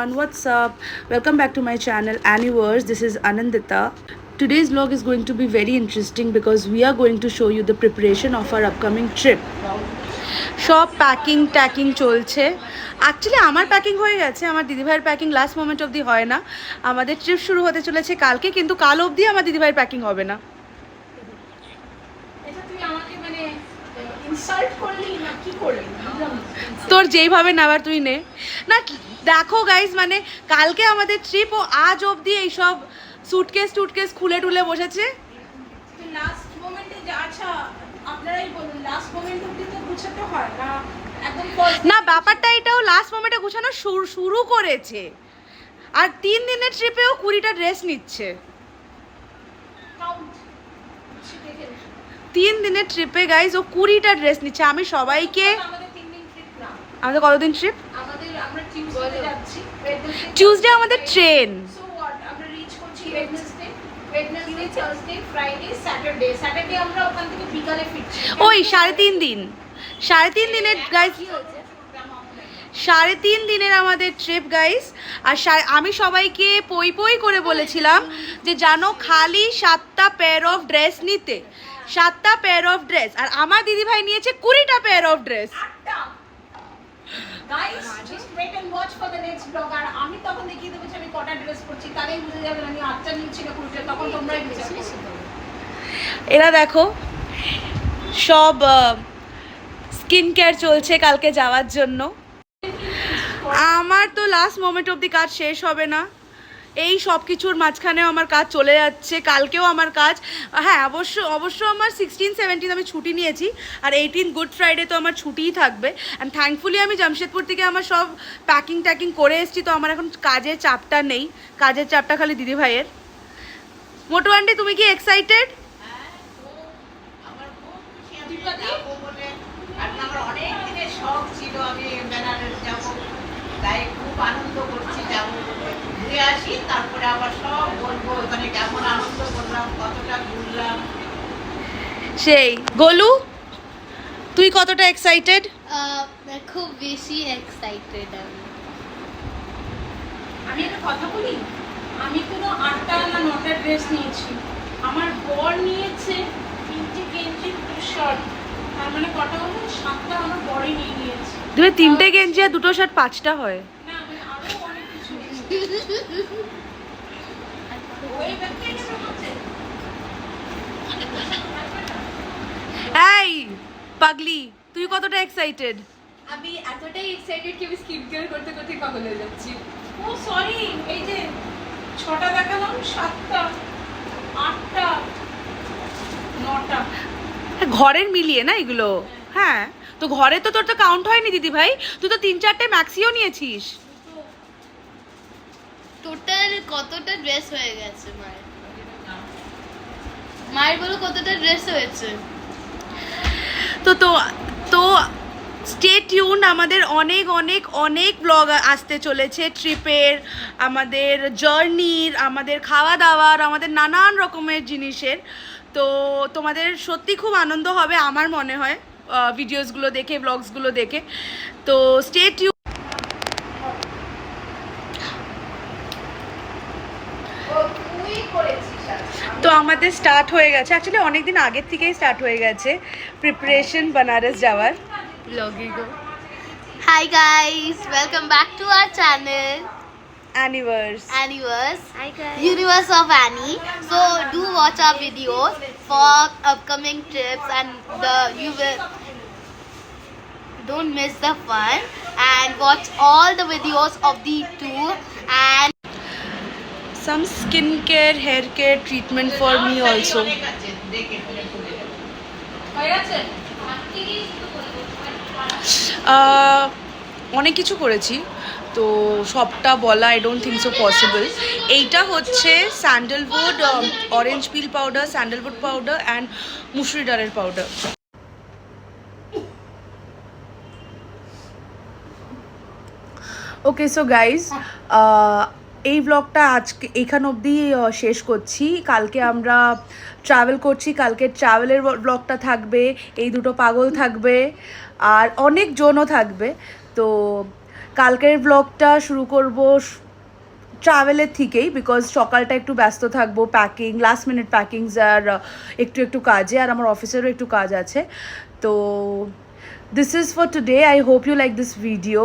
everyone, what's up? Welcome back to my channel Anniverse. This is Anandita. Today's vlog is going to be very interesting because we are going to show you the preparation of our upcoming trip. সব packing চলছে। Actually আমার packing হয়ে গেছে, আমার দিদিভাইয়ের packing last moment অবধি হয় না। আমাদের ট্রিপ শুরু হতে চলেছে কালকে, কিন্তু কাল অবধি আমার দিদিভাইয়ের প্যাকিং হবে না। তোর যেইভাবে নেওয়ার তুই নে না। দেখো গাইজ, মানে কালকে আমাদের ট্রিপ ও আজ অবধি এইসব সুটকেস টুটকেস খুলে টুলে বসেছে। লাস্ট মোমেন্টে আচ্ছা আপনারাই বলুন, লাস্ট মোমেন্ট অবধি তো গুছাতে হয় না একদম না, ব্যাপারটা এটাও লাস্ট মোমেন্টে গুছানো শুরু করেছে। আর 3 দিনের ট্রিপেও 20টা ড্রেস নিচ্ছে। 3 দিনের ট্রিপে গাইজ ও 20টা ড্রেস নিচ্ছে। আমি সবাইকে, আমাদের কতদিন ট্রিপ? আমরা টিউসডে যাচ্ছি, টিউসডে আমাদের ট্রেন। সো হোয়াট, আমরা রিচ করছি ওয়েডনেসডে, থার্সডে, ফ্রাইডে, স্যাটারডে আমরা ওখান থেকে বিকালে ফিরছি। ওই 3.5 দিন, 3.5 দিনের গাইজ, 3.5 দিনের আমাদের ট্রিপ গাইজ। আর আমি সবাইকে পই করে বলেছিলাম যে জানো খালি 7টা পেয়ার অফ ড্রেস নিতে, 7টা পেয়ার অফ ড্রেস। আর আমার দিদিভাই নিয়েছে 20টা pair of dress. Guys just wait and watch for the next blog. আর আমি তখন দেখিয়ে দেবো যে আমি কটা ড্রেস পরছি, তাহলেই বুঝে যাবেন আমি 8টা নিয়েছি না 20টা, তখন তোমরাই বুঝে যাবে। এরা দেখো সব স্কিন কেয়ার চলছে কালকে যাওয়ার জন্য। আমার তো লাস্ট মোমেন্ট অবধি কাজ শেষ হবে না, এই সব কিছুর মাঝখানেও আমার কাজ চলে যাচ্ছে। কালকেও আমার কাজ, হ্যাঁ অবশ্য আমার 16-17 আমি ছুটি নিয়েছি, আর 18 গুড ফ্রাইডে তো আমার ছুটিই থাকবে। অ্যান্ড থ্যাঙ্কফুলি আমি জামশেদপুর থেকে আমার সব প্যাকিং করে এসেছি, তো আমার এখন কাজের চাপটা নেই, কাজের চাপটা খালি দিদিভাইয়ের। মোটু আন্টি, তুমি কি এক্সাইটেড? অনেক দিনের শখ ছিল আমি বেনারস যাবো, তাই খুব আনন্দ করছি, যাবো ঘুরে আসি, তারপরে আবার সব বলবো ওখানে কেমন আনন্দ করলাম, কতটা ঘুরলাম। সেই গোলু, তুই কতটা এক্সাইটেড? খুব বেশি এক্সাইটেড আমি একটা কথা বলি, আমি কোনো 8টা না 9টা ড্রেস নিয়েছি, আমার বর নিয়েছে 3টে গেঞ্জি 2 শার্ট, তার মানে কটা হলো? 7টা আমার বরই নিয়েছে। তুমি 3টে গেঞ্জি আর 2টো শার্ট 5টা হয় না, মানে আরো অনেক কিছু ওই ব্যাপারে হচ্ছে। এই পাগলি, তুই কতটা এক্সাইটেড? আমি এতটাই এক্সাইটেড কি আমি স্কিন কেয়ার করতে করতে পাগল হয়ে যাচ্ছি। ও সরি, এই যে 6টা দেখালাম, 7টা, 8টা, 9টা ঘরের মিলিয়ে না এগুলো? হ্যাঁ, তো ঘরে তো তোর তো কাউন্ট হয়নি দিদি ভাই, তুই তো 3-4টে ম্যাক্সিও নিয়েছিস। টোটাল কতটা ড্রেস হয়ে গেছে মায়ের বলো কতটা ড্রেস হয়েছে? তো তো তো স্টে টিউন, আমাদের অনেক ব্লগ আসতে চলেছে ট্রিপের, আমাদের জার্নির, আমাদের খাওয়া দাওয়ার, আমাদের নানান রকমের জিনিসের। তো তোমাদের সত্যি খুব আনন্দ হবে আমার মনে হয় ভিডিওসগুলো দেখে, ব্লগসগুলো দেখে। তো স্টে টিউন। তো আমাদের স্টার্ট হয়ে গেছে, অ্যাকচুয়ালি অনেকদিন আগের থেকেই স্টার্ট হয়ে গেছে প্রিপারেশন বেনারস যাওয়ার। Hi guys, welcome back to our channel Anniverse. Hi guys. Universe of Annie. So do watch our videos for upcoming trips and you will don't miss the fun and watch all the videos of the tour and Some skincare, hair care treatment for me also. অনেক আছে, দেখে শুনে করে দেবো। হয়ে গেছে। অনেক কিছু করেছি, তো সবটা বলা I don't think so possible. এইটা হচ্ছে sandalwood orange peel powder, sandalwood powder and মুসুরি ডালের পাউডার। ওকে সো গাইজ, এই ব্লগটা আজকে এখান অবধি শেষ করছি। কালকে আমরা ট্রাভেল করছি, কালকে ট্রাভেলের ব্লগটা থাকবে, এই দুটো পাগল থাকবে আর অনেক জনও থাকবে। তো কালকের ব্লগটা শুরু করব ট্রাভেলের থেকেই, বিকজ সকালটা একটু ব্যস্ত থাকবো প্যাকিং, লাস্ট মিনিট প্যাকিংস আর একটু কাজে, আর আমার অফিসেরও একটু কাজ আছে। তো this is for today. I hope you like this video